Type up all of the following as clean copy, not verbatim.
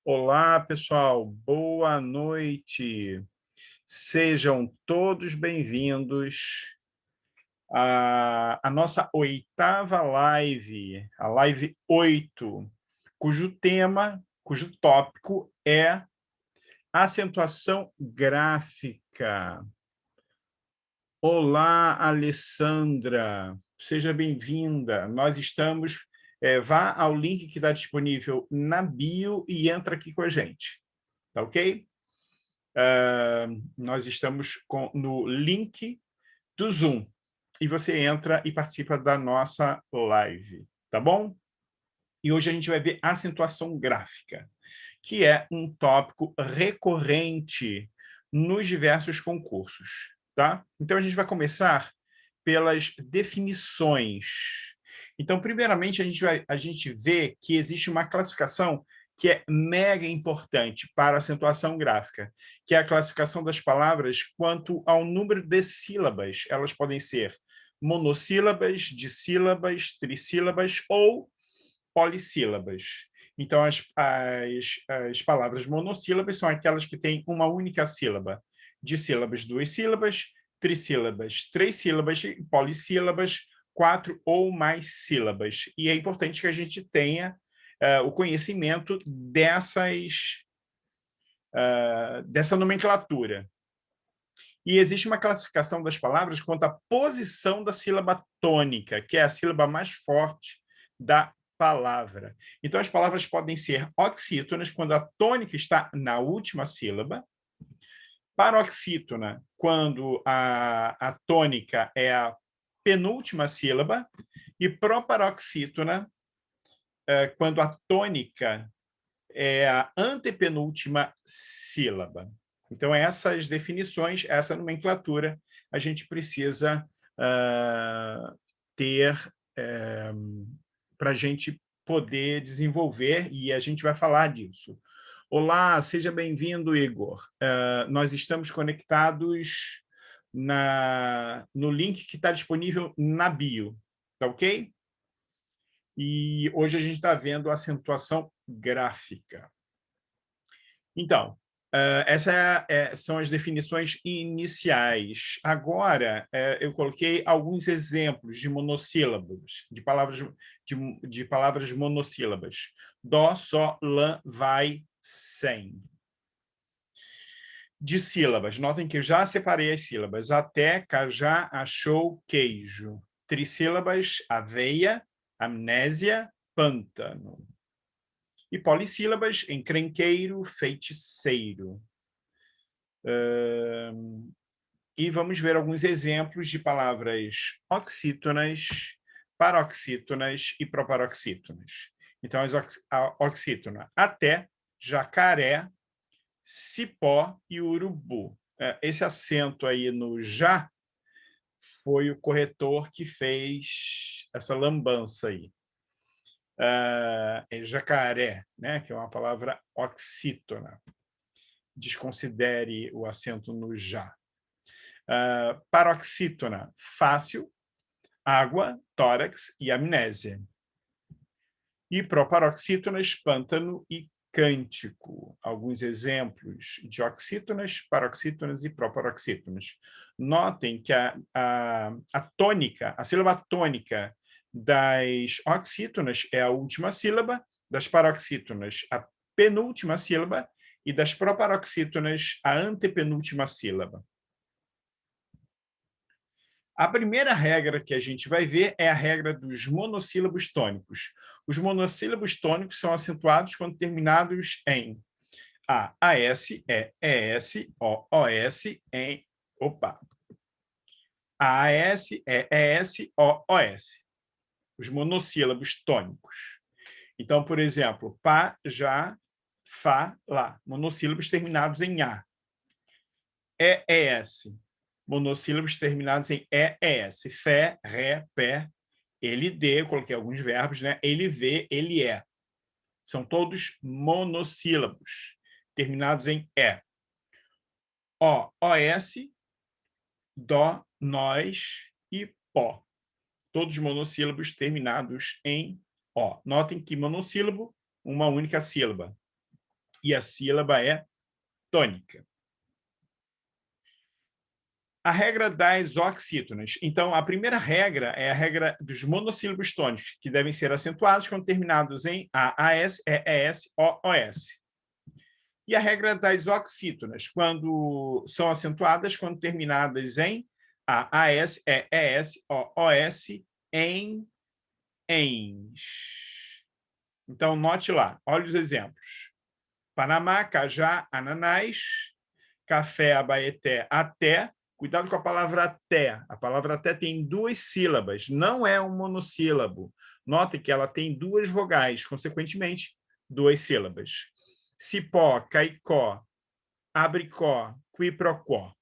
Olá, pessoal, boa noite. Sejam todos bem-vindos à nossa oitava live, a live 8, cujo tópico é acentuação gráfica. Olá, Alessandra, seja bem-vinda. Nós estamos. Vá ao link que está disponível na bio e entra aqui com a gente, tá ok? Nós estamos no link do Zoom e você entra e participa da nossa live, tá bom? E hoje a gente vai ver acentuação gráfica, que é um tópico recorrente nos diversos concursos, tá? Então a gente vai começar pelas definições. Então, primeiramente, a gente vê que existe uma classificação que é mega importante para a acentuação gráfica, que é a classificação das palavras quanto ao número de sílabas. Elas podem ser monossílabas, dissílabas, trissílabas ou polissílabas. Então, as palavras monossílabas são aquelas que têm uma única sílaba. Dissílabas, duas sílabas, trissílabas, três sílabas, e polissílabas, quatro ou mais sílabas. E é importante que a gente tenha o conhecimento dessa nomenclatura. E existe uma classificação das palavras quanto à posição da sílaba tônica, que é a sílaba mais forte da palavra. Então, as palavras podem ser oxítonas quando a tônica está na última sílaba, paroxítona quando a tônica é a penúltima sílaba, e proparoxítona quando a tônica é a antepenúltima sílaba. Então, essas definições, essa nomenclatura, a gente precisa ter para a gente poder desenvolver, e a gente vai falar disso. Olá, seja bem-vindo, Igor. Nós estamos conectados no link que está disponível na bio, tá ok? E hoje a gente está vendo a acentuação gráfica. Então, são as definições iniciais. Agora, eu coloquei alguns exemplos de monossílabos, de palavras monossílabas. Dó, só, lã, vai, sem. De sílabas, notem que eu já separei as sílabas. Até, cajá, achou, queijo. Trissílabas, aveia, amnésia, pântano. E polissílabas, encrenqueiro, feiticeiro. E vamos ver alguns exemplos de palavras oxítonas, paroxítonas e proparoxítonas. Então, a oxítona, até, jacaré, cipó e urubu. Esse acento aí no já foi o corretor que fez essa lambança aí. Jacaré, né, que é uma palavra oxítona. Desconsidere o acento no já. Paroxítona, fácil, água, tórax e amnésia. E proparoxítonas, pântano e cântico. Alguns exemplos de oxítonas, paroxítonas e proparoxítonas. Notem que a tônica, a sílaba tônica das oxítonas é a última sílaba, das paroxítonas a penúltima sílaba e das proparoxítonas a antepenúltima sílaba. A primeira regra que a gente vai ver é a regra dos monossílabos tônicos. Os monossílabos tônicos são acentuados quando terminados em A, AS, ES, OS, em... Opa! AS, ES, OS. Os monossílabos tônicos. Então, por exemplo, pá, já, fá, lá. Monossílabos terminados em A. ES. Monossílabos terminados em ES. Fé, ré, pé, ele dê, eu coloquei alguns verbos, né? Ele vê, ele é. São todos monossílabos, terminados em E. O, OS, dó, nós e pó. Todos monossílabos terminados em O. Notem que monossílabo, uma única sílaba. e a sílaba é tônica. A regra das oxítonas. Então, a primeira regra é a regra dos monossílabos tônicos, que devem ser acentuados quando terminados em AAS, EES, OOS. E a regra das oxítonas, quando são acentuadas quando terminadas em AAS, EES, OOS, em, ENS. Então, note lá, olha os exemplos. Panamá, cajá, ananás, café, abaeté, até. Cuidado com a palavra até. A palavra até tem duas sílabas, não é um monossílabo. Note que ela tem duas vogais, consequentemente, duas sílabas. Cipó, caicó, abricó, quiprocó.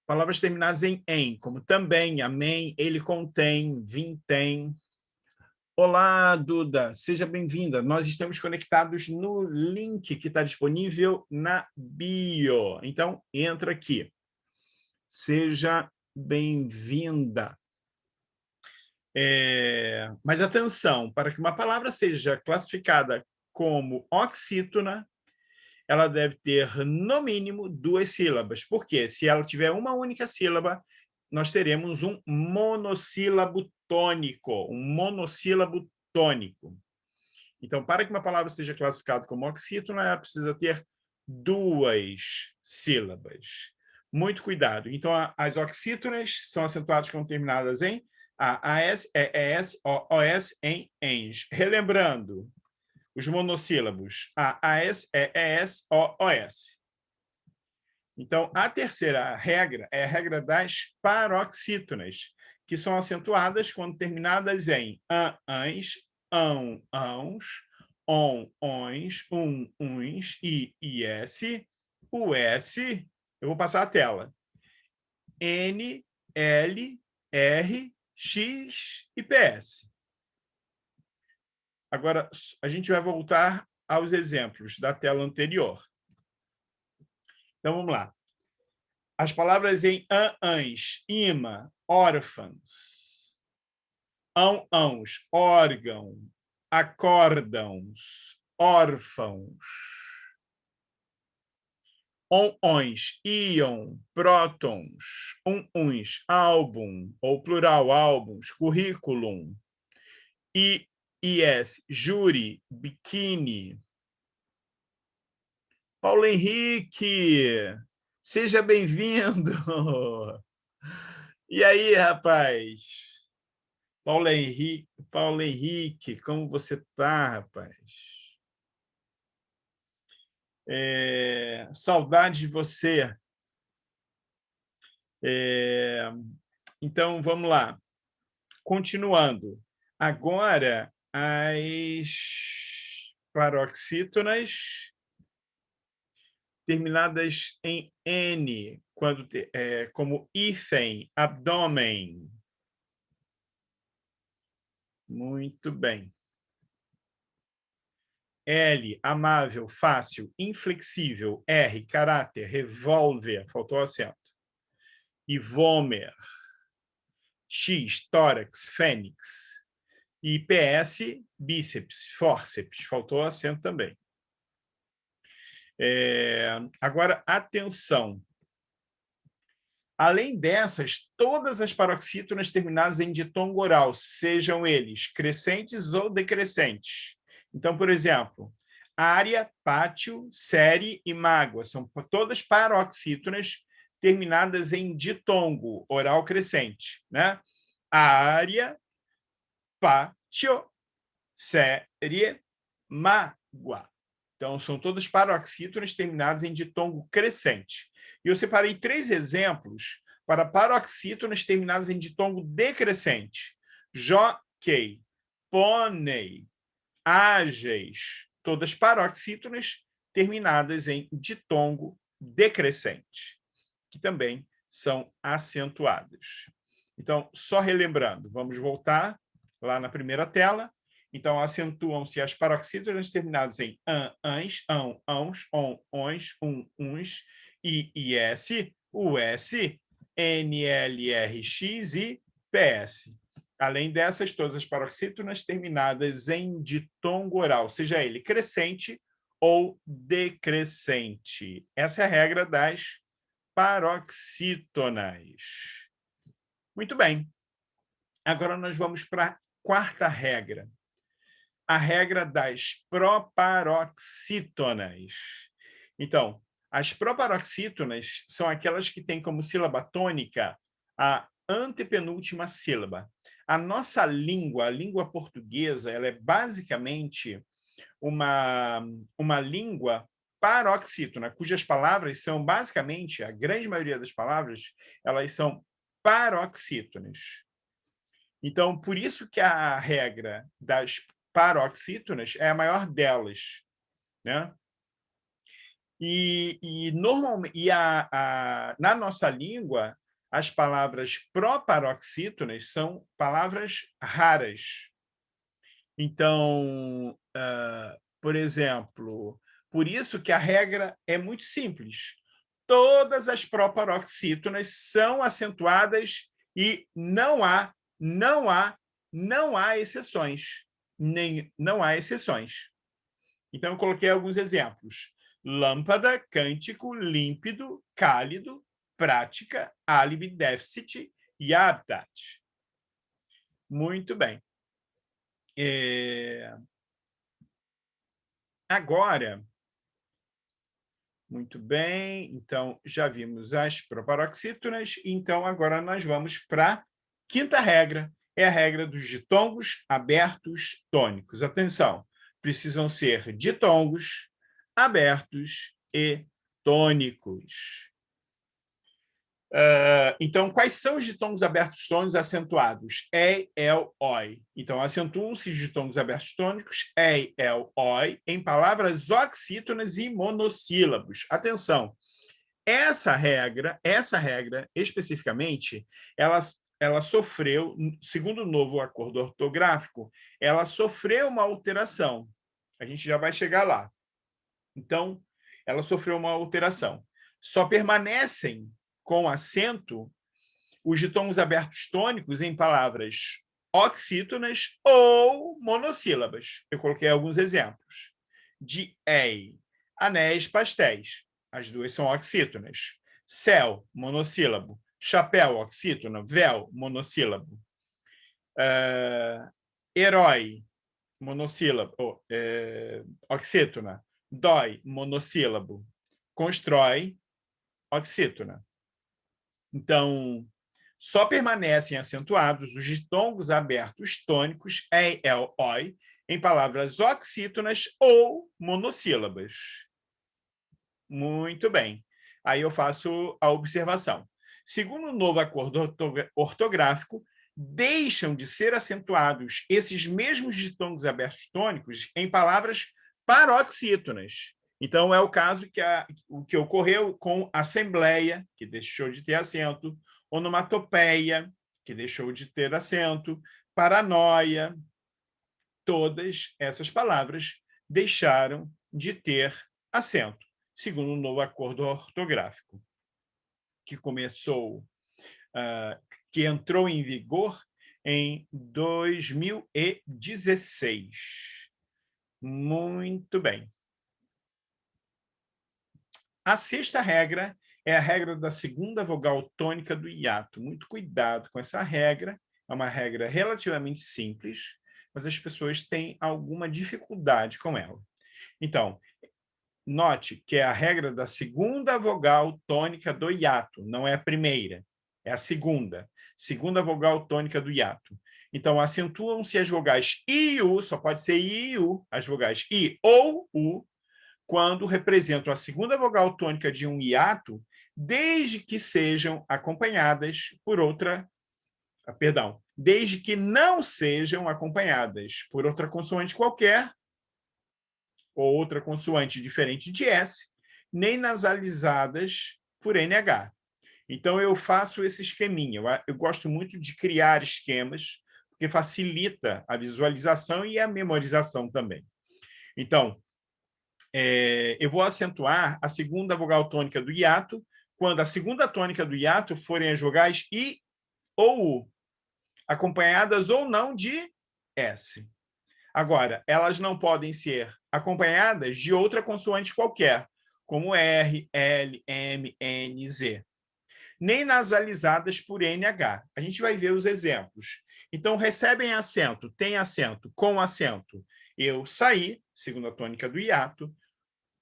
Palavras terminadas em, como também, amém, ele contém, vintém. Olá, Duda, seja bem-vinda. Nós estamos conectados no link que está disponível na bio. Então, entra aqui. Seja bem-vinda. Mas atenção, para que uma palavra seja classificada como oxítona, ela deve ter, no mínimo, duas sílabas. Porque se ela tiver uma única sílaba, nós teremos um monossílabo tônico. Um monossílabo tônico. Então, para que uma palavra seja classificada como oxítona, ela precisa ter duas sílabas. Muito cuidado. Então, as oxítonas são acentuadas quando terminadas em AAS, EES, OOS, em ENS. Relembrando, os monossílabos AAS, EES, OOS. Então, a terceira regra é a regra das paroxítonas, que são acentuadas quando terminadas em ãs, ãos, ons, uns, is, us. Eu vou passar a tela. N, L, R, X e PS. Agora, a gente vai voltar aos exemplos da tela anterior. Então, vamos lá. As palavras em ãs, ima, órfãos, ãos, órgão, acórdãos, órfãos, ons, íon, prótons, uns, álbum, ou plural, álbuns, currículum, is, júri, biquíni. Paulo Henrique, seja bem-vindo. E aí, rapaz? Paulo Henrique, como você está, rapaz? Saudade de você. Então, vamos lá. Continuando. Agora, as paroxítonas terminadas em N, como hífen, abdômen. Muito bem. L, amável, fácil, inflexível. R, caráter, revólver, faltou acento. Ivômer. X, tórax, fênix. E PS, bíceps, fórceps, faltou acento também. Agora, atenção. Além dessas, todas as paroxítonas terminadas em ditongo oral, sejam eles crescentes ou decrescentes. Então, por exemplo, área, pátio, série e mágoa são todas paroxítonas terminadas em ditongo oral crescente, né? Área, pátio, série, mágoa. Então, são todas paroxítonas terminadas em ditongo crescente. E eu separei 3 exemplos para paroxítonas terminadas em ditongo decrescente. Jockey, pônei, ágeis, todas paroxítonas terminadas em ditongo decrescente, que também são acentuadas. Então, só relembrando, vamos voltar lá na primeira tela. Então, acentuam-se as paroxítonas terminadas em ãs, ãos, ons, uns, is, us, nlrx e ps. Além dessas, todas as paroxítonas terminadas em ditongo oral, seja ele crescente ou decrescente. Essa é a regra das paroxítonas. Muito bem. Agora nós vamos para a quarta regra. A regra das proparoxítonas. Então, as proparoxítonas são aquelas que têm como sílaba tônica a antepenúltima sílaba. A nossa língua, a língua portuguesa, ela é basicamente uma língua paroxítona, cujas palavras são basicamente, a grande maioria das palavras, elas são paroxítonas. Então, por isso que a regra das paroxítonas é a maior delas, né? Normalmente, na nossa língua, as palavras proparoxítonas são palavras raras. Então, por exemplo, por isso que a regra é muito simples. Todas as proparoxítonas são acentuadas e não há exceções. Não há exceções. Então, eu coloquei alguns exemplos. Lâmpada, cântico, límpido, cálido, prática, álibi, déficit e habitat. Muito bem. Agora, muito bem, então já vimos as proparoxítonas, então agora nós vamos para a quinta regra, é a regra dos ditongos abertos tônicos. Atenção, precisam ser ditongos abertos e tônicos. Então, quais são os ditongos abertos tônicos acentuados? E, el, oi. Então, acentuam-se os ditongos abertos tônicos e, el, oi em palavras oxítonas e monossílabos. Atenção, essa regra especificamente, ela sofreu, segundo o novo acordo ortográfico, ela sofreu uma alteração. A gente já vai chegar lá. Então, ela sofreu uma alteração. Só permanecem com acento os ditongos abertos tônicos em palavras oxítonas ou monossílabas. Eu coloquei alguns exemplos. De ei, anéis, pastéis. As duas são oxítonas. Céu, monossílabo. Chapéu, oxítona. Véu, monossílabo. Herói, monossílabo. Oxítona. Dói, monossílabo. Constrói, oxítona. Então, só permanecem acentuados os ditongos abertos tônicos e, el, oi em palavras oxítonas ou monossílabas. Muito bem. Aí eu faço a observação. Segundo o novo acordo ortográfico, deixam de ser acentuados esses mesmos ditongos abertos tônicos em palavras paroxítonas. Então, é o caso o que ocorreu com assembleia, que deixou de ter acento, onomatopeia, que deixou de ter acento, paranoia. Todas essas palavras deixaram de ter acento, segundo o novo acordo ortográfico, que que entrou em vigor em 2016. Muito bem. A sexta regra é a regra da segunda vogal tônica do hiato. Muito cuidado com essa regra. É uma regra relativamente simples, mas as pessoas têm alguma dificuldade com ela. Então, note que é a regra da segunda vogal tônica do hiato, não é a primeira, é a segunda. Segunda vogal tônica do hiato. Então, acentuam-se as vogais I e U, só pode ser I e U, as vogais I ou U, quando representam a segunda vogal tônica de um hiato, desde que sejam acompanhadas por outra, desde que não sejam acompanhadas por outra consoante qualquer, ou outra consoante diferente de S, nem nasalizadas por NH. Então, eu faço esse esqueminha. Eu gosto muito de criar esquemas, porque facilita a visualização e a memorização também. Então, eu vou acentuar a segunda vogal tônica do hiato quando a segunda tônica do hiato forem as vogais I ou U, acompanhadas ou não de S. Agora, elas não podem ser acompanhadas de outra consoante qualquer, como R, L, M, N, Z. Nem nasalizadas por NH. A gente vai ver os exemplos. Então, recebem acento, tem acento, com acento. Eu saí, segunda tônica do hiato.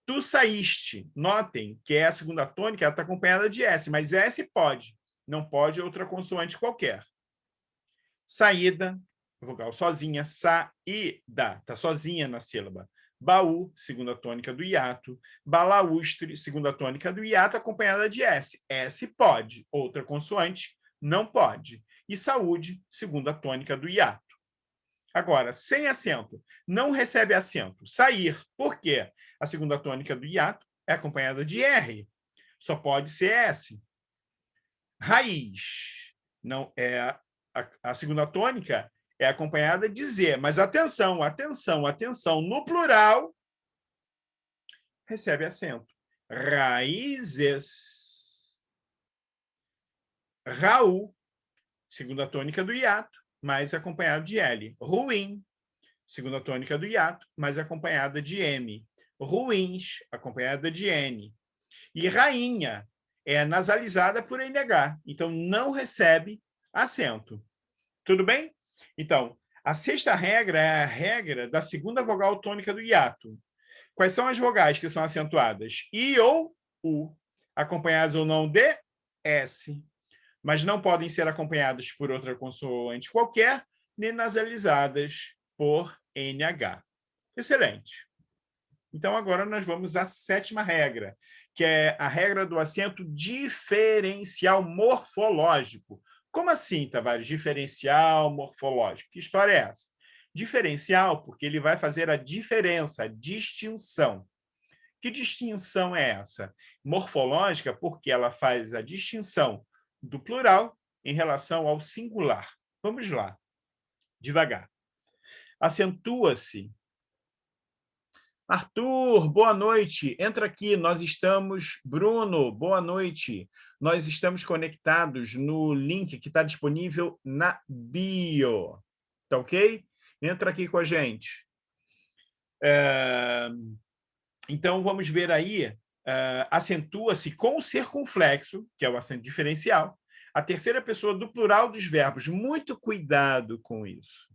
Tu saíste. Notem que a segunda tônica está acompanhada de S, mas S pode. Não pode outra consoante qualquer. Saída, vogal sozinha, saída, está sozinha na sílaba. Baú, segunda tônica do hiato. Balaústre, segunda tônica do hiato, acompanhada de S. S pode, outra consoante não pode. E saúde, segunda tônica do hiato. Agora, sem acento, não recebe acento. Sair, por quê? A segunda tônica do hiato é acompanhada de R. Só pode ser S. Raiz, não é a segunda tônica é acompanhada de Z, mas atenção, atenção, atenção, no plural recebe acento. Raízes. Raul, segunda tônica do hiato, mas acompanhado de L. Ruim, segunda tônica do hiato, mas acompanhada de M. Ruins, acompanhada de N. E rainha é nasalizada por NH, então não recebe acento. Tudo bem? Então, a sexta regra é a regra da segunda vogal tônica do hiato. Quais são as vogais que são acentuadas? I ou U, acompanhadas ou não de S, mas não podem ser acompanhadas por outra consoante qualquer, nem nasalizadas por NH. Excelente. Então, agora nós vamos à sétima regra, que é a regra do acento diferencial morfológico. Como assim, Tavares? Diferencial morfológico. Que história é essa? Diferencial, porque ele vai fazer a diferença, a distinção. Que distinção é essa? Morfológica, porque ela faz a distinção do plural em relação ao singular. Vamos lá, devagar. Acentua-se. Arthur, boa noite. Entra aqui, nós estamos... Bruno, boa noite. Nós estamos conectados no link que está disponível na bio. Tá ok? Entra aqui com a gente. Então, vamos ver aí, acentua-se com o circunflexo, que é o acento diferencial, a terceira pessoa do plural dos verbos. Muito cuidado com isso.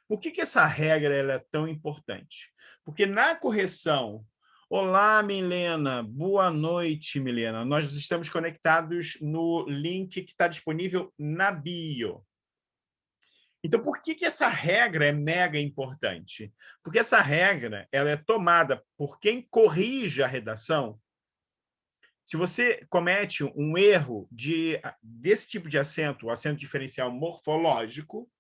Por que essa regra ela é tão importante? Porque na correção... Olá, Milena. Boa noite, Milena. Nós estamos conectados no link que está disponível na bio. Então, por que essa regra é mega importante? Porque essa regra ela é tomada por quem corrige a redação. Se você comete um erro desse tipo de acento, o acento diferencial morfológico,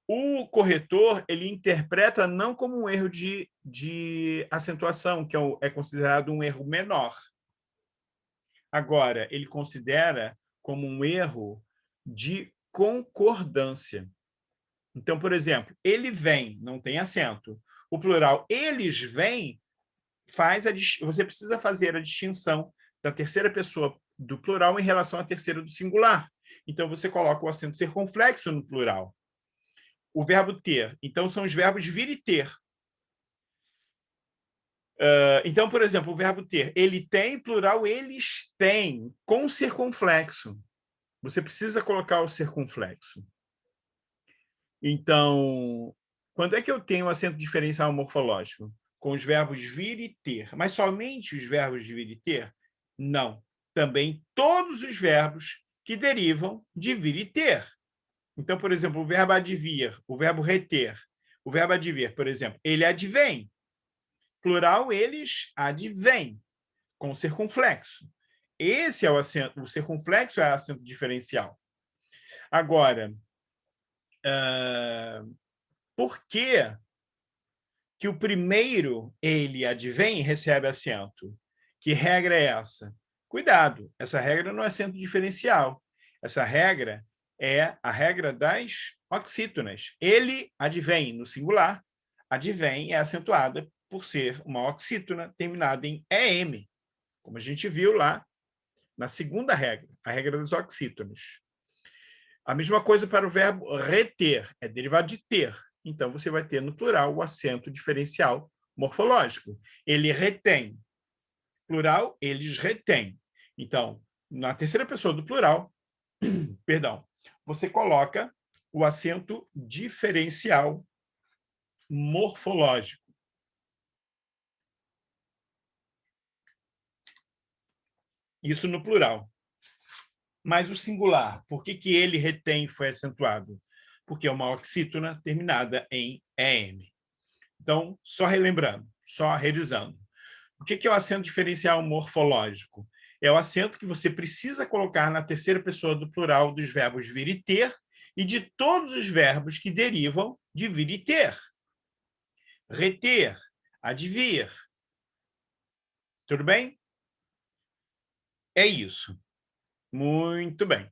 o corretor ele interpreta não como um erro de acentuação, que é considerado um erro menor. Agora, ele considera como um erro de concordância. Então, por exemplo, ele vem, não tem acento. O plural eles vêm, você precisa fazer a distinção da terceira pessoa do plural em relação à terceira do singular. Então, você coloca o acento circunflexo no plural. O verbo ter. Então, são os verbos vir e ter. Então, por exemplo, o verbo ter. Ele tem, plural, eles têm, com circunflexo. Você precisa colocar o circunflexo. Então, quando é que eu tenho acento diferencial morfológico? Com os verbos vir e ter. Mas somente os verbos de vir e ter? Não. Também todos os verbos que derivam de vir e ter. Então, por exemplo, o verbo advir, o verbo reter. O verbo advir, por exemplo, ele advém. Plural, eles advêm, com circunflexo. Esse é o acento, o circunflexo é o acento diferencial. Agora, por que o primeiro, ele advém, recebe acento? Que regra é essa? Cuidado, essa regra não é acento diferencial. Essa regra é a regra das oxítonas. Ele advém, no singular, advém é acentuada por ser uma oxítona terminada em EM, como a gente viu lá na segunda regra, a regra das oxítonas. A mesma coisa para o verbo reter, é derivado de ter. então você vai ter no plural o acento diferencial morfológico. Ele retém. Plural, eles retêm. Então, na terceira pessoa do plural, perdão, você coloca o acento diferencial morfológico. Isso no plural. Mas o singular, por que ele retém e foi acentuado? Porque é uma oxítona terminada em EM. Então, só relembrando, só revisando. O que é o acento diferencial morfológico? É o acento que você precisa colocar na terceira pessoa do plural dos verbos vir e ter e de todos os verbos que derivam de vir e ter. Reter, advir. Tudo bem? É isso. Muito bem.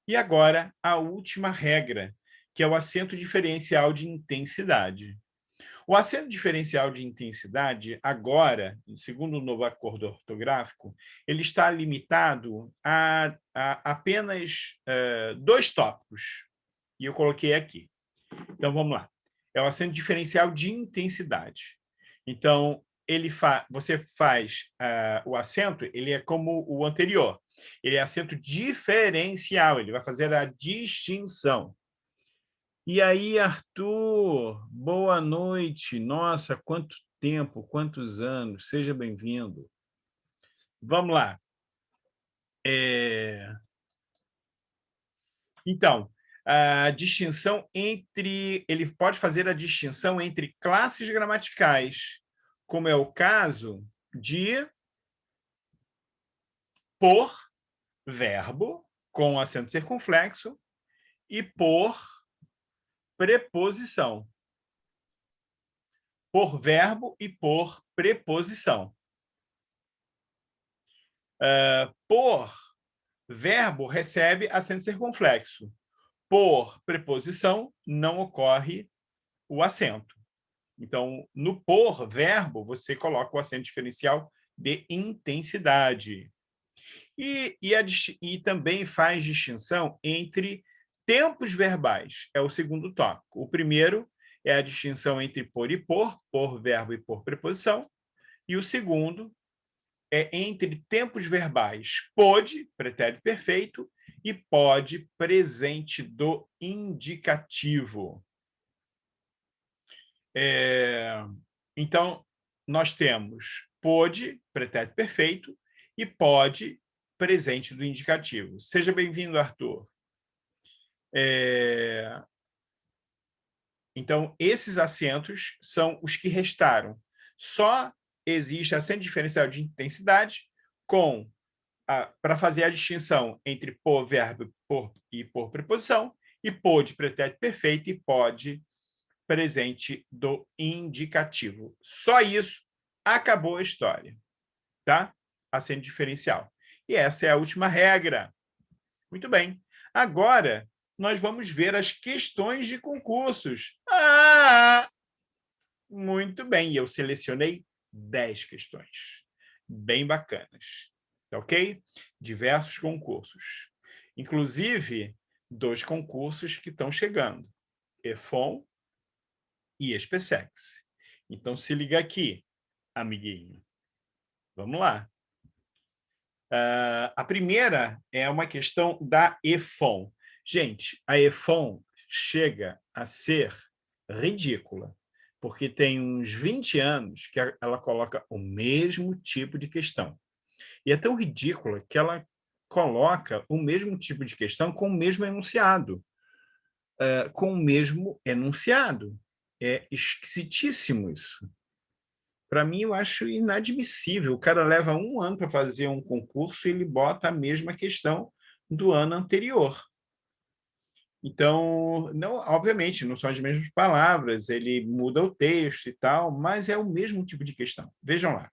E agora, a última regra, que é o acento diferencial de intensidade. O acento diferencial de intensidade, agora, segundo o novo acordo ortográfico, ele está limitado a apenas 2 tópicos. E eu coloquei aqui. Então, vamos lá. É o acento diferencial de intensidade. Então, você faz o acento, ele é como o anterior. Ele é acento diferencial, ele vai fazer a distinção. E aí, Arthur, boa noite. Nossa, quanto tempo, quantos anos. Seja bem-vindo. Vamos lá. Então, a distinção entre... Ele pode fazer a distinção entre classes gramaticais, como é o caso de por verbo, com acento circunflexo, e por preposição. Por verbo e por preposição. Por verbo recebe acento circunflexo. Por preposição, não ocorre o acento. Então, no por verbo, você coloca o acento diferencial de intensidade. E também faz distinção entre tempos verbais. É o segundo tópico. O primeiro é a distinção entre por e por verbo e por preposição. E o segundo é entre tempos verbais pode, pretérito perfeito, e pode, presente do indicativo. Então, nós temos pode, pretérito perfeito, e pode, presente do indicativo. Seja bem-vindo, Arthur. Então, esses acentos são os que restaram. Só existe acento diferencial de intensidade para fazer a distinção entre por verbo e por preposição, e pode pretérito perfeito e pode presente do indicativo. Só isso, acabou a história. Tá? Acento diferencial. E essa é a última regra. Muito bem. Agora, nós vamos ver as questões de concursos. Muito bem. Eu selecionei 10 questões. Bem bacanas. Ok? Diversos concursos. Inclusive, 2 concursos que estão chegando. EFON e SPSEX. Então, se liga aqui, amiguinho. Vamos lá. A primeira é uma questão da EFON. Gente, a EFON chega a ser ridícula, porque tem uns 20 anos que ela coloca o mesmo tipo de questão. E é tão ridícula que ela coloca o mesmo tipo de questão com o mesmo enunciado. Com o mesmo enunciado. É esquisitíssimo isso. Para mim, eu acho inadmissível. O cara leva 1 ano para fazer um concurso e ele bota a mesma questão do ano anterior. Então, não, obviamente, não são as mesmas palavras, ele muda o texto e tal, mas é o mesmo tipo de questão. Vejam lá.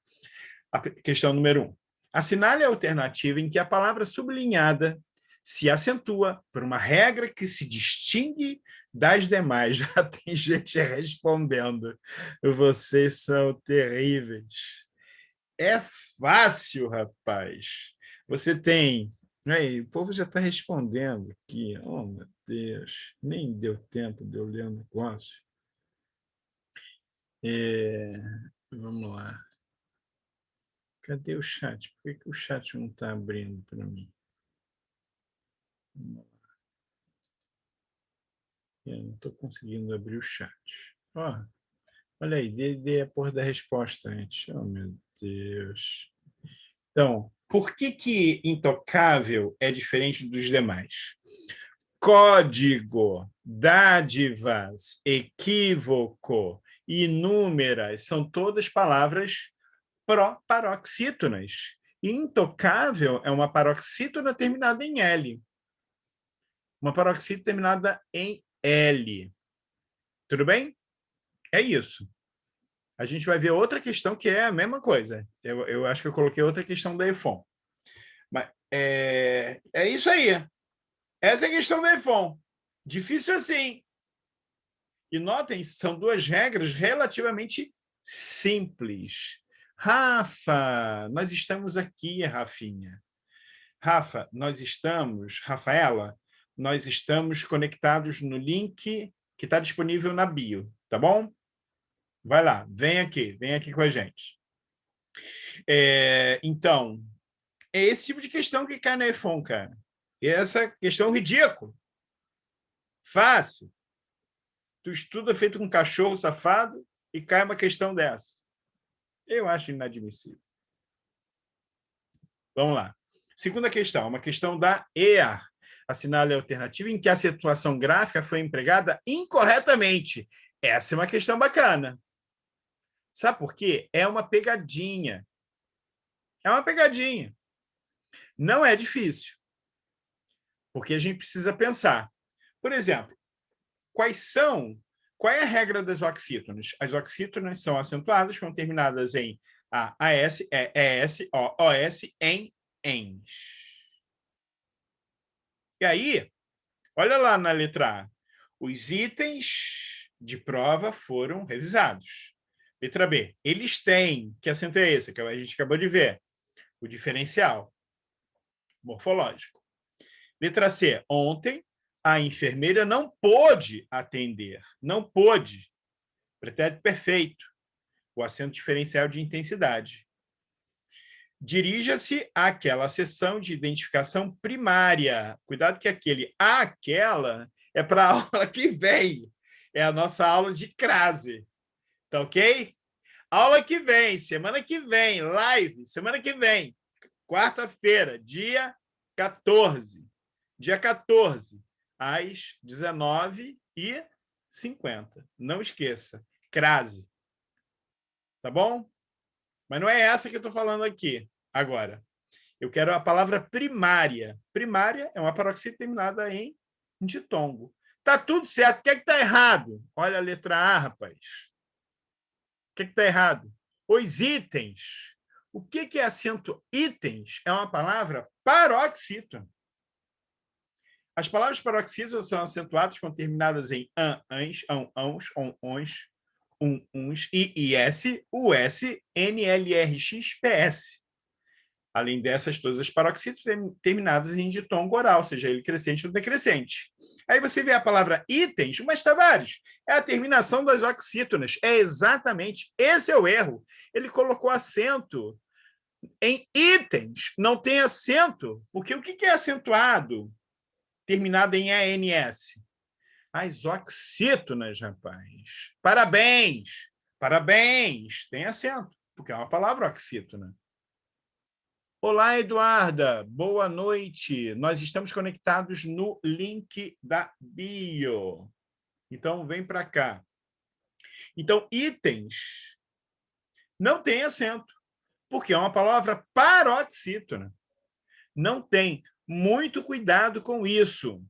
A questão número 1. Assinale a alternativa em que a palavra sublinhada se acentua por uma regra que se distingue das demais. Já tem gente respondendo. Vocês são terríveis. É fácil, rapaz. Você tem... Aí, o povo já está respondendo aqui. Oh, meu Deus, nem deu tempo de eu ler o negócio. Vamos lá. Cadê o chat? Por que o chat não está abrindo para mim? Eu não estou conseguindo abrir o chat. Olha aí, dei a porra da resposta antes. Oh, meu Deus. Então, por que intocável é diferente dos demais? Código, dádivas, equívoco, inúmeras, são todas palavras pró-paroxítonas. Intocável é uma paroxítona terminada em L. Uma paroxítona terminada em L. Tudo bem? É isso. A gente vai ver outra questão que é a mesma coisa. Eu acho que eu coloquei outra questão da EFON. Mas é isso aí. Essa é a questão da EFON. Difícil assim. E notem, são duas regras relativamente simples. Rafa, nós estamos aqui, Rafinha. Rafa, Rafaela, nós estamos conectados no link que está disponível na bio, tá bom? Vai lá, vem aqui com a gente. Então, é esse tipo de questão que cai na EFON, cara. E essa questão ridícula. Fácil. Tu estuda feito com um cachorro safado e cai uma questão dessa. Eu acho inadmissível. Vamos lá. Segunda questão, uma questão da EA. Assinale a alternativa em que a situação gráfica foi empregada incorretamente. Essa é uma questão bacana. Sabe por quê? É uma pegadinha. É uma pegadinha. Não é difícil. Porque a gente precisa pensar. Por exemplo, qual é a regra das oxítonas? As oxítonas são acentuadas quando terminadas em AS, ES, OS, em, ENS. E aí, olha lá na letra A. Os itens de prova foram revisados. Letra B. Eles têm, que acento é esse, que a gente acabou de ver, o diferencial morfológico. Letra C. Ontem, a enfermeira não pôde atender. Não pôde. Pretérito perfeito. O acento diferencial de intensidade. Dirija-se àquela sessão de identificação primária. Cuidado que aquela é para a aula que vem. É a nossa aula de crase. Tá ok? Aula que vem, semana que vem, live, semana que vem. Quarta-feira, dia 14. Dia 14, às 19h50. Não esqueça, crase. Tá bom? Mas não é essa que eu estou falando aqui agora. Eu quero a palavra primária. Primária é uma paroxítona terminada em ditongo. Tá tudo certo. O que é que está errado? Olha a letra A, rapaz. O que é que está errado? Os itens. O que é acento itens? É uma palavra paroxítona. As palavras paroxítonas são acentuadas quando terminadas em an, ans, ãos, ons, uns, iis, us, nlrx, ps. Além dessas, todas as paroxítonas terminadas em ditongo oral, seja ele crescente ou decrescente. Aí você vê a palavra itens, mas, Tavares, é a terminação das oxítonas. É exatamente, esse é o erro. Ele colocou acento em itens, não tem acento. Porque o que é acentuado terminado em ENS? As oxítonas, rapaz. Parabéns! Parabéns! Tem acento, porque é uma palavra oxítona. Olá, Eduarda. Boa noite. Nós estamos conectados no link da bio. Então, vem para cá. Então, itens não tem acento, porque é uma palavra paroxítona. Não tem. Muito cuidado com isso.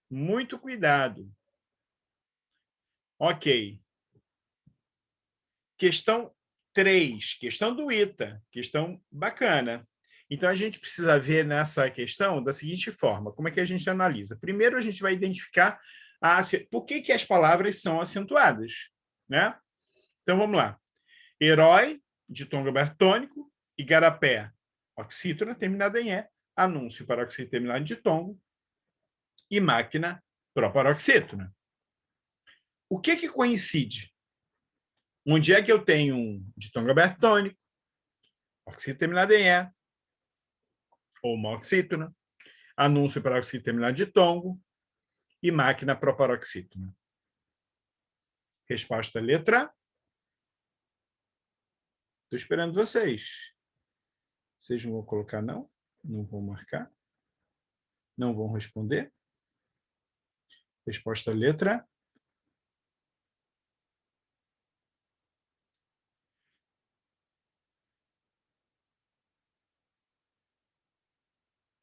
Muito cuidado. Ok. Questão 3. Questão do ITA. Questão bacana. Então, a gente precisa ver nessa questão da seguinte forma. Como é que a gente analisa? Primeiro, a gente vai identificar por que as palavras são acentuadas. Né? Então, vamos lá. Herói, ditongo abertônico. Igarapé, oxítona, terminada em E. Anúncio, paroxítona, terminada em ditongo. E máquina, proparoxítona. O que coincide? Onde é que eu tenho um ditongo aberto tônico, oxítono terminado em E, ou uma oxítona, anúncio para oxítono terminado de tongo e máquina proparoxítona? Resposta letra A. Estou esperando vocês. Vocês não vão colocar não? Não vão marcar? Não vão responder? Resposta letra A.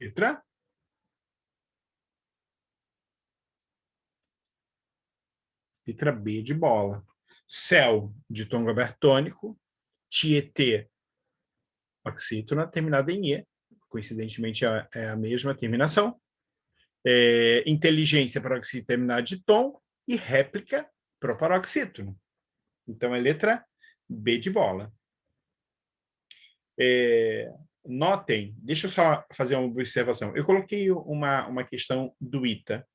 Letra A. Letra B de bola. Céu, ditongo aberto tônico. Tietê, oxítona, terminada em E. Coincidentemente, é a mesma terminação. Inteligência, paroxítona, terminada de tom. E réplica, proparoxítona. Então, é letra B de bola. Notem, deixa eu só fazer uma observação. Eu coloquei uma questão do ITA.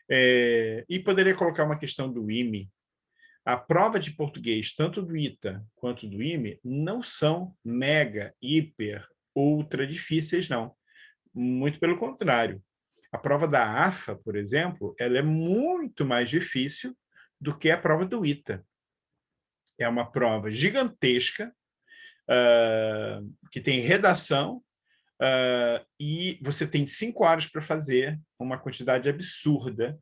E poderia colocar uma questão do IME. A prova de português, tanto do ITA quanto do IME, não são mega, hiper, ultra difíceis, não. Muito pelo contrário. A prova da AFA, por exemplo, ela é muito mais difícil do que a prova do ITA. É uma prova gigantesca, que tem redação, e você tem 5 horas para fazer uma quantidade absurda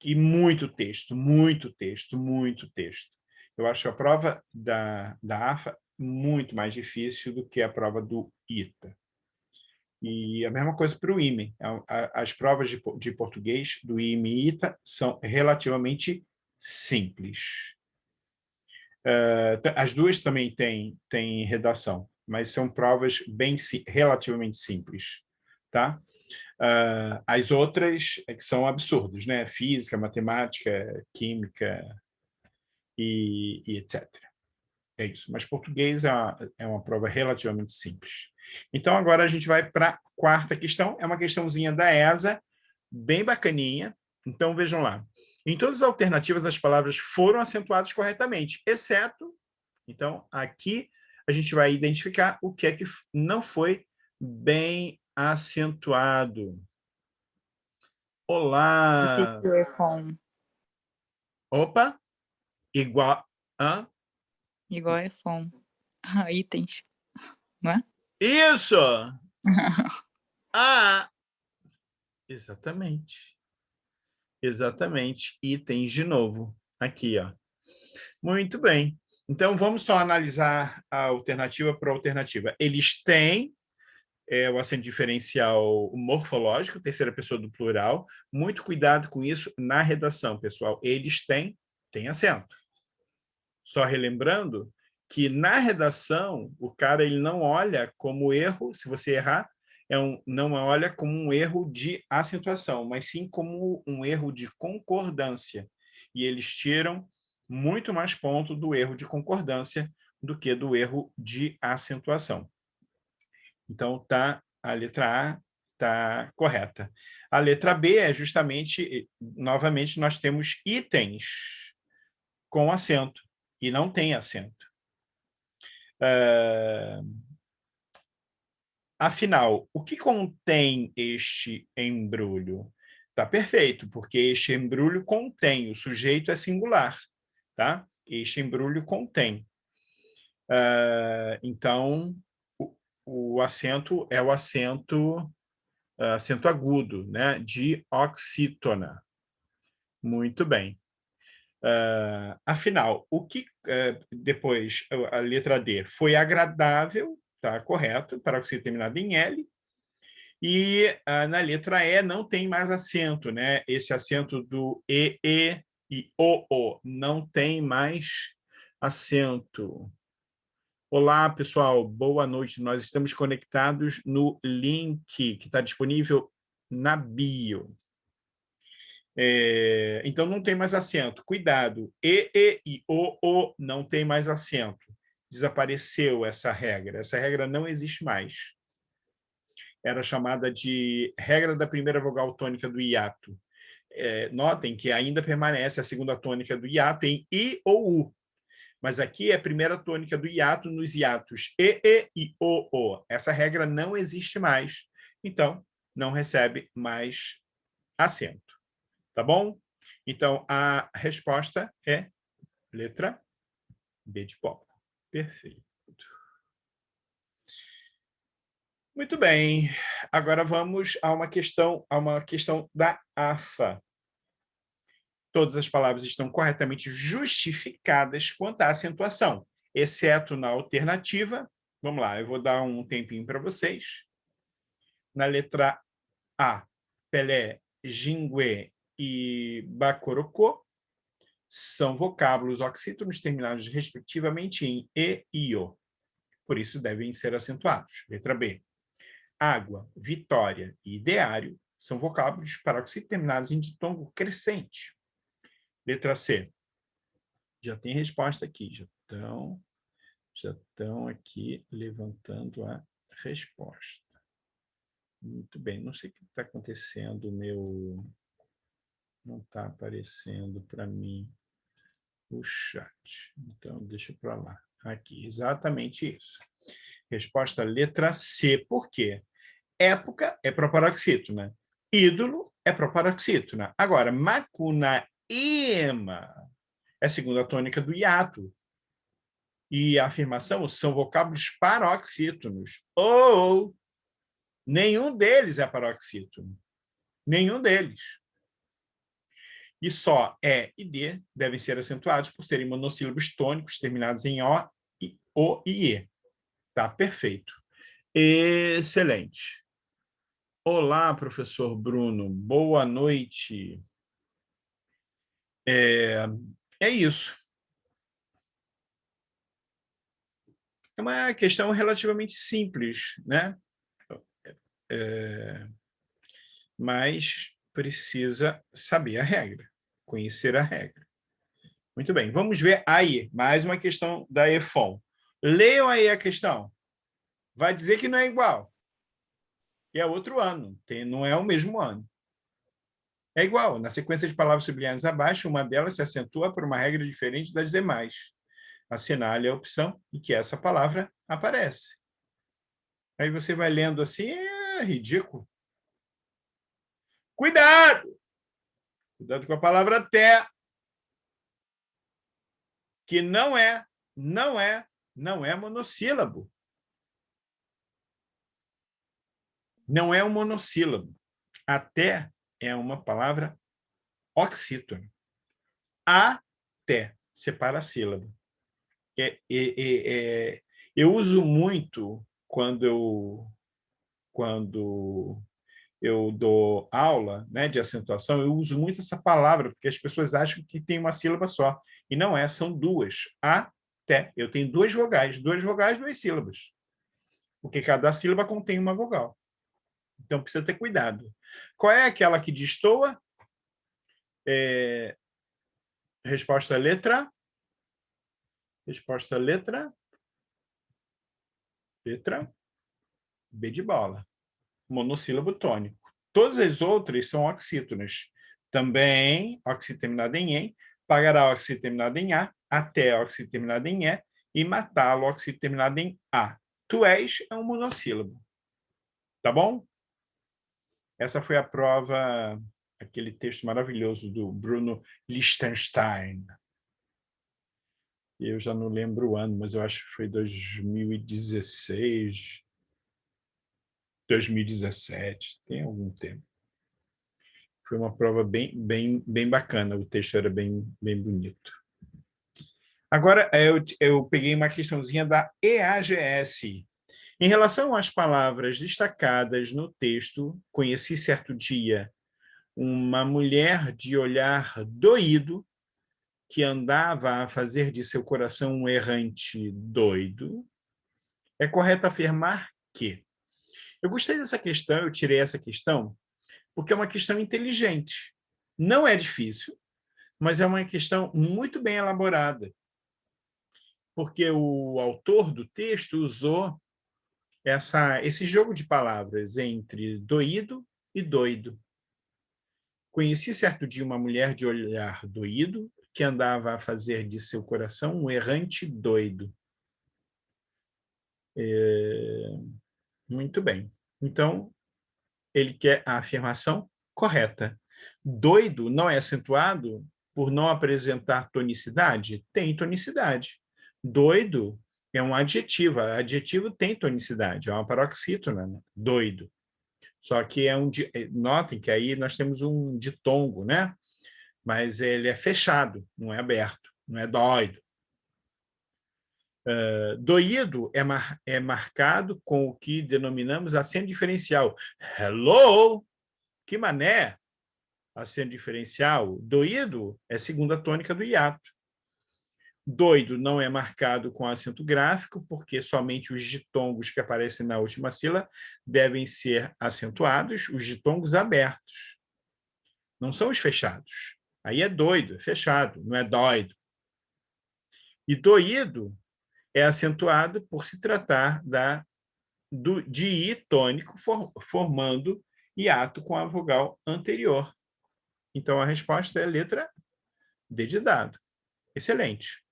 e muito texto, muito texto, muito texto. Eu acho a prova da AFA muito mais difícil do que a prova do ITA. E a mesma coisa para o IME. As provas de português do IME e ITA são relativamente simples. As duas também têm redação, mas são provas relativamente simples. Tá? As outras que são absurdas, né? Física, matemática, química e etc. É isso. Mas português é uma prova relativamente simples. Então, agora a gente vai para a quarta questão. É uma questãozinha da ESA, bem bacaninha. Então, vejam lá. Em todas as alternativas, as palavras foram acentuadas corretamente, exceto... Então, aqui a gente vai identificar o que é que não foi bem acentuado. Olá! Opa! Igual a... Igual iPhone. Itens, não é? Isso! Ah! Exatamente. Exatamente. Itens de novo. Aqui, ó. Muito bem. Então, vamos só analisar a alternativa por alternativa. Eles têm o acento diferencial morfológico, terceira pessoa do plural. Muito cuidado com isso na redação, pessoal. Eles têm acento. Só relembrando que na redação, o cara ele não olha como erro, se você errar, não olha como um erro de acentuação, mas sim como um erro de concordância. E eles tiram muito mais ponto do erro de concordância do que do erro de acentuação. Então, a letra A está correta. A letra B é justamente, novamente, nós temos itens com acento, e não tem acento. Afinal, o que contém este embrulho? Está perfeito, porque este embrulho contém, o sujeito é singular, tá? Este embrulho contém. Então, o acento é o acento agudo, né? De oxítona. Muito bem. Afinal, o que depois, a letra D, foi agradável, tá correto, para oxítono terminado em L, e na letra E não tem mais acento, né? Esse acento do e o não tem mais acento. Olá, pessoal, boa noite. Nós estamos conectados no link que está disponível na bio. Então, não tem mais acento. Cuidado. E o não tem mais acento. Desapareceu essa regra. Essa regra não existe mais. Era chamada de regra da primeira vogal tônica do hiato. Notem que ainda permanece a segunda tônica do hiato em I ou U. Mas aqui é a primeira tônica do hiato nos hiatos e o. Essa regra não existe mais. Então, não recebe mais acento. Tá bom? Então, a resposta é letra B de bola. Perfeito. Muito bem. Agora vamos a uma questão da AFA. Todas as palavras estão corretamente justificadas quanto à acentuação, exceto na alternativa. Vamos lá, eu vou dar um tempinho para vocês. Na letra A, Pelé, Jingue e Bacorocô são vocábulos oxítonos terminados respectivamente em E e O. Por isso, devem ser acentuados. Letra B. Água, Vitória e Ideário são vocábulos paroxítonos terminados em ditongo crescente. Letra C. Já tem resposta aqui. Já estão aqui levantando a resposta. Muito bem. Não sei o que está acontecendo. Não está aparecendo para mim o chat. Então, deixa para lá. Aqui, exatamente isso. Resposta letra C. Por quê? Época é proparoxítona. Ídolo é proparoxítona. Agora, Macunaíma é a segunda tônica do hiato. E a afirmação são vocábulos paroxítonos. Ou nenhum deles é paroxítono. Nenhum deles. E só E e D devem ser acentuados por serem monossílabos tônicos terminados em O e E. Tá? Perfeito. Excelente. Olá, professor Bruno. Boa noite. É isso. É uma questão relativamente simples, né? Mas precisa saber a regra, conhecer a regra. Muito bem, vamos ver aí, mais uma questão da EFON. Leiam aí a questão. Vai dizer que não é igual. E é outro ano, não é o mesmo ano. É igual, na sequência de palavras sublinhadas abaixo, uma delas se acentua por uma regra diferente das demais. Assinale a opção em que essa palavra aparece. Aí você vai lendo assim, é ridículo. Cuidado! Cuidado com a palavra até, que não é monossílabo. Não é um monossílabo. Até é uma palavra oxítona. Até, separa a sílaba. Eu uso muito quando eu dou aula, né, de acentuação, eu uso muito essa palavra, porque as pessoas acham que tem uma sílaba só. E não é, são duas. Até. Eu tenho duas vogais, duas sílabas. Porque cada sílaba contém uma vogal. Então, precisa ter cuidado. Qual é aquela que destoa? Resposta letra. Resposta letra. Letra B de bola. Monossílabo tônico. Todas as outras são oxítonas. Também, oxítona terminada em "em", pagará oxítona terminada em "a", até oxítona terminada em "é", e matá-lo oxítona terminada em "a". Tu és é um monossílabo. Tá bom? Essa foi a prova, aquele texto maravilhoso do Bruno Lichtenstein. Eu já não lembro o ano, mas eu acho que foi 2016, 2017, tem algum tempo. Foi uma prova bem bacana, o texto era bem bonito. Agora, eu peguei uma questãozinha da EAGS. Em relação às palavras destacadas no texto, conheci certo dia uma mulher de olhar doído que andava a fazer de seu coração um errante doido. É correto afirmar que... Eu gostei dessa questão, eu tirei essa questão, porque é uma questão inteligente. Não é difícil, mas é uma questão muito bem elaborada, porque o autor do texto usou esse jogo de palavras entre doído e doido. Conheci certo dia uma mulher de olhar doído que andava a fazer de seu coração um errante doido. Muito bem. Então, ele quer a afirmação correta. Doido não é acentuado por não apresentar tonicidade? Tem tonicidade. Doido é um adjetivo. Adjetivo tem tonicidade, é uma paroxítona, né? Doido. Só que notem que aí nós temos um ditongo, né? Mas ele é fechado, não é aberto, não é doido. Doído é marcado com o que denominamos acento diferencial. Hello! Que mané! Acento diferencial. Doído é segunda tônica do hiato. Doido não é marcado com acento gráfico, porque somente os ditongos que aparecem na última sílaba devem ser acentuados, os ditongos abertos. Não são os fechados. Aí é doido, é fechado, não é dóido. E doído é acentuado por se tratar de I tônico formando hiato com a vogal anterior. Então, a resposta é a letra D de dado. Excelente.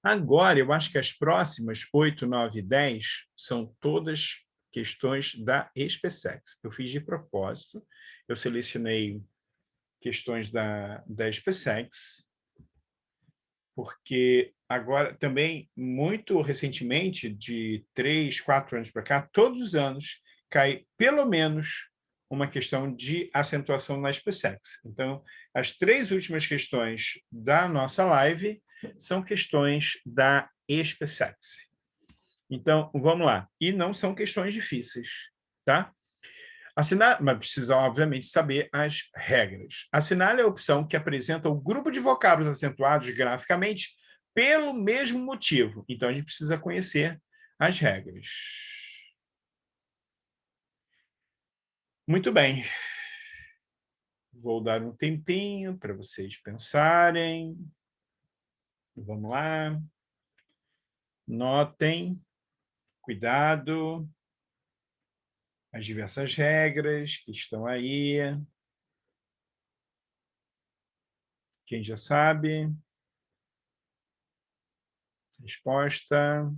Agora, eu acho que as próximas 8, 9 e 10 são todas questões da SpaceX. Eu fiz de propósito, eu selecionei questões da SpaceX, porque agora também, muito recentemente, de 3, 4 anos para cá, todos os anos cai pelo menos uma questão de acentuação na SpaceX. Então, as 3 últimas questões da nossa live são questões da SpaceX. Então, vamos lá. E não são questões difíceis, tá? Mas precisa, obviamente, saber as regras. Assinale a opção que apresenta o grupo de vocábulos acentuados graficamente pelo mesmo motivo. Então, a gente precisa conhecer as regras. Muito bem. Vou dar um tempinho para vocês pensarem. Vamos lá. Notem. Cuidado. As diversas regras que estão aí. Quem já sabe? Resposta.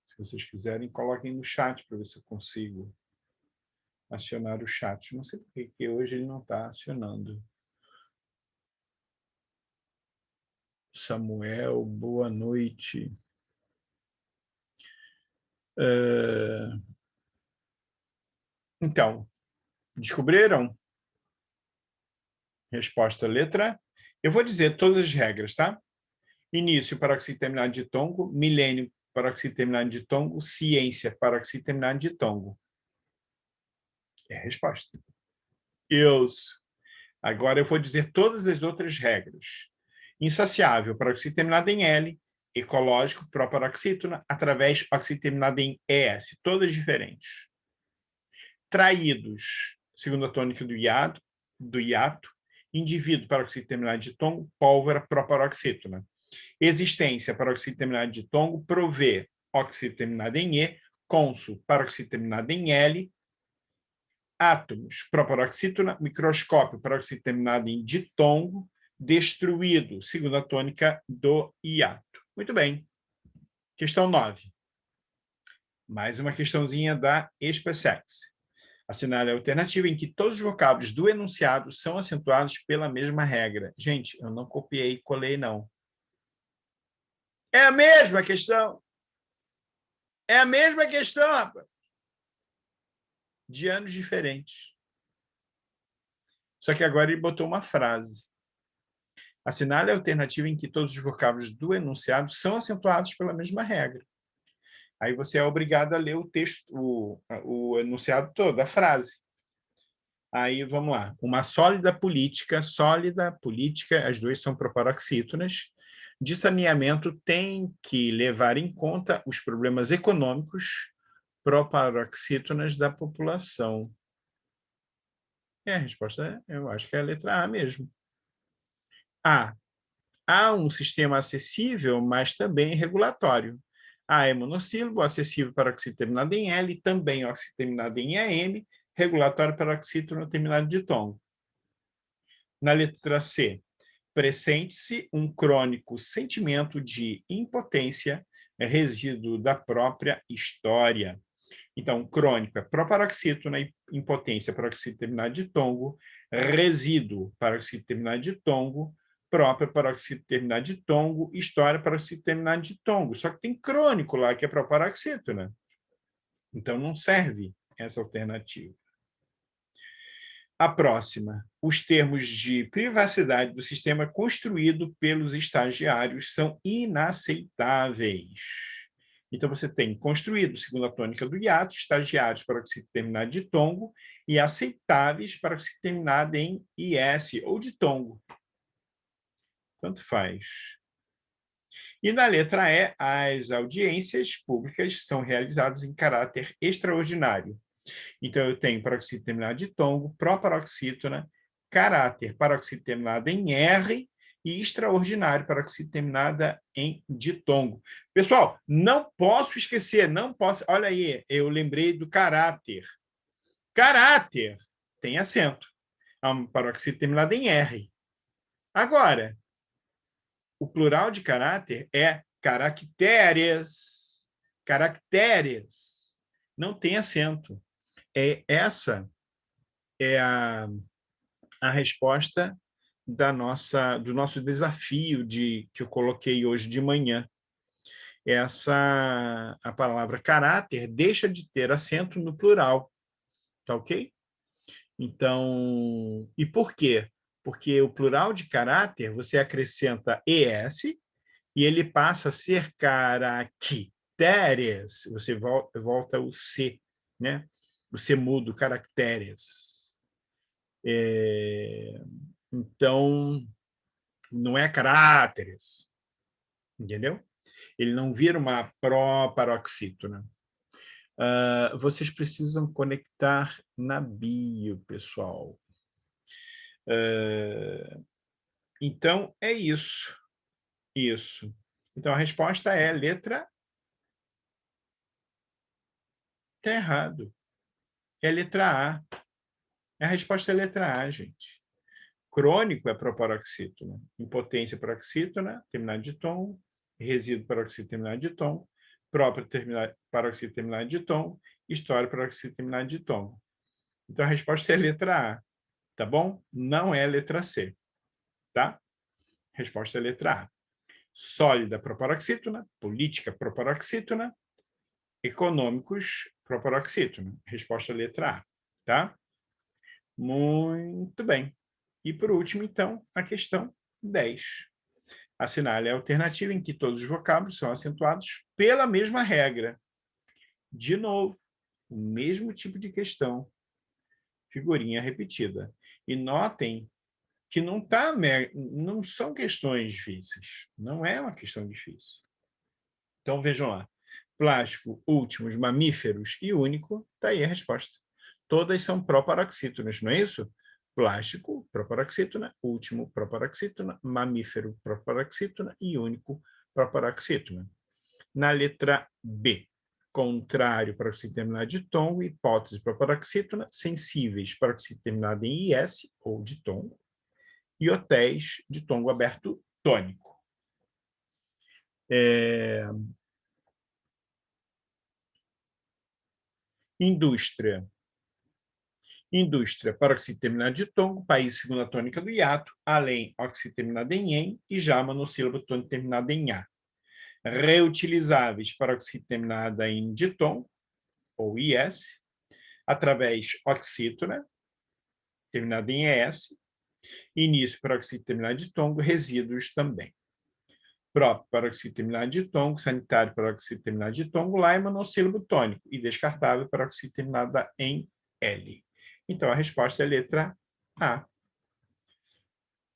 Se vocês quiserem, coloquem no chat para ver se eu consigo acionar o chat. Não sei por que hoje ele não está acionando. Samuel, boa noite. Então, descobriram? Resposta letra. Eu vou dizer todas as regras, tá? Início, paróxilo terminado de tongo. Milênio, paróxilo terminado de tongo. Ciência, paróxilo terminado de tongo. É a resposta. Isso. Agora eu vou dizer todas as outras regras. Insaciável, paróxilo terminado em L. Ecológico, proparoxítona, através oxilo terminado em ES. Todas diferentes. Traídos, segunda tônica do hiato. Indivíduo, paróxilo terminado de tongo. Pólvora, proparoxítona. Existência, paróxilo terminado de tongo. Provê, oxilo terminado em E. Cônsul, paróxilo terminado em L. Átomos, proparoxítona. Microscópio, paróxilo terminado em ditongo. Destruído, segunda tônica do hiato. Muito bem. Questão 9. Mais uma questãozinha da SpaceX. Assinale a alternativa em que todos os vocábulos do enunciado são acentuados pela mesma regra. Gente, eu não copiei e colei, não. É a mesma questão. É a mesma questão, rapaz. De anos diferentes. Só que agora ele botou uma frase. Assinale a alternativa em que todos os vocábulos do enunciado são acentuados pela mesma regra. Aí você é obrigado a ler o texto, o enunciado todo, a frase. Aí, vamos lá. Uma sólida política, as duas são proparoxítonas, de saneamento tem que levar em conta os problemas econômicos proparoxítonas da população. A resposta, eu acho que é a letra A mesmo. A. Há um sistema acessível, mas também regulatório. A é monossílabo, acessível paroxítono terminado em L, também oxítono terminado em EN, regulatório paroxítono terminado de tongo. Na letra C, pressente-se um crônico sentimento de impotência, resíduo da própria história. Então, crônico é proparoxítona e impotência paroxítono terminado de tongo, resíduo paroxítono terminado de tongo, própria paroxítono terminado de tongo, história paroxítono terminado de tongo. Só que tem crônico lá, que é proparoxítona. Então, não serve essa alternativa. A próxima, os termos de privacidade do sistema construído pelos estagiários são inaceitáveis. Então, você tem construído, segundo a tônica do hiato, estagiários para que se terminar de tongo e aceitáveis para que se terminar em IS ou de tongo. Tanto faz. E na letra E, as audiências públicas são realizadas em caráter extraordinário. Então, eu tenho paroxítono terminado de tongo, proparoxítona, caráter paroxítono terminado em R e extraordinário paroxítono terminada em ditongo. Pessoal, não posso esquecer, não posso... Olha aí, eu lembrei do caráter. Caráter tem acento. É um paroxítono terminado em R. Agora, o plural de caráter é caracteres. Caracteres. Não tem acento. Essa é a resposta do nosso desafio que eu coloquei hoje de manhã. A palavra caráter deixa de ter acento no plural, tá ok? Então, e por quê? Porque o plural de caráter, você acrescenta ES e ele passa a ser caracteres. Você volta o C, né? O C mudo, caracteres. Então, não é caráteres, entendeu? Ele não vira uma proparoxítona. Vocês precisam conectar na bio, pessoal. Então, é isso. Isso. Então, a resposta é letra... Está errado. É letra A. A resposta é letra A, gente. Crônico é proparoxítona. Impotência paroxítona, terminado de tom. Resíduo paroxítona, terminado de tom. Próprio paroxítona, terminado de tom. História paroxítona, terminado de tom. Então, a resposta é letra A. Tá bom? Não é letra C. Tá? Resposta é letra A. Sólida proparoxítona. Política proparoxítona. Econômicos proparoxítona. Resposta é letra A. Tá? Muito bem. E, por último, então, a questão 10. Assinale a alternativa em que todos os vocábulos são acentuados pela mesma regra. De novo, o mesmo tipo de questão. Figurinha repetida. E notem que não são questões difíceis. Não é uma questão difícil. Então, vejam lá. Plástico, últimos, mamíferos e único, está aí a resposta. Todas são proparoxítonas, não é isso? Plástico, proparoxítona, último, proparoxítona, mamífero, proparoxítona e único, proparoxítona. Na letra B, contrário, paroxítona terminada de tongo, hipótese proparoxítona, sensíveis, paroxítona terminada em IS ou de tongo, e hotéis de tongo aberto tônico. Indústria. Indústria, paroxítona terminada de tongo, país segundo a tônica do hiato, além oxítona terminada em en e já monossílabo tônico terminada em a. Reutilizáveis, paroxítona terminada em ditongo, ou IS, através oxítona, terminada em ES, início paroxítona terminada de tongo, resíduos também. Próprio paroxítona terminada de tongo, sanitário paroxítona terminada de tongo, lá é monossílabo tônico, e descartável paroxítona terminada em L. Então, a resposta é a letra A.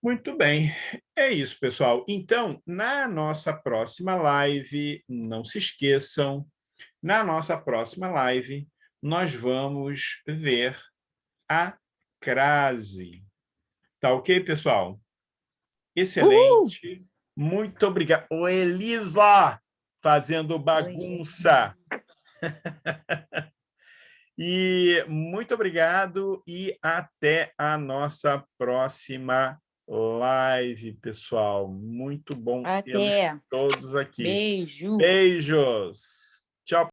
Muito bem. É isso, pessoal. Então, na nossa próxima live, não se esqueçam, na nossa próxima live, nós vamos ver a crase. Tá ok, pessoal? Excelente. Muito obrigado. Ô, Elisa! fazendo bagunça. E muito obrigado e até a nossa próxima live, pessoal. Muito bom tê-los Até. todos aqui. Beijo. Beijos. Tchau.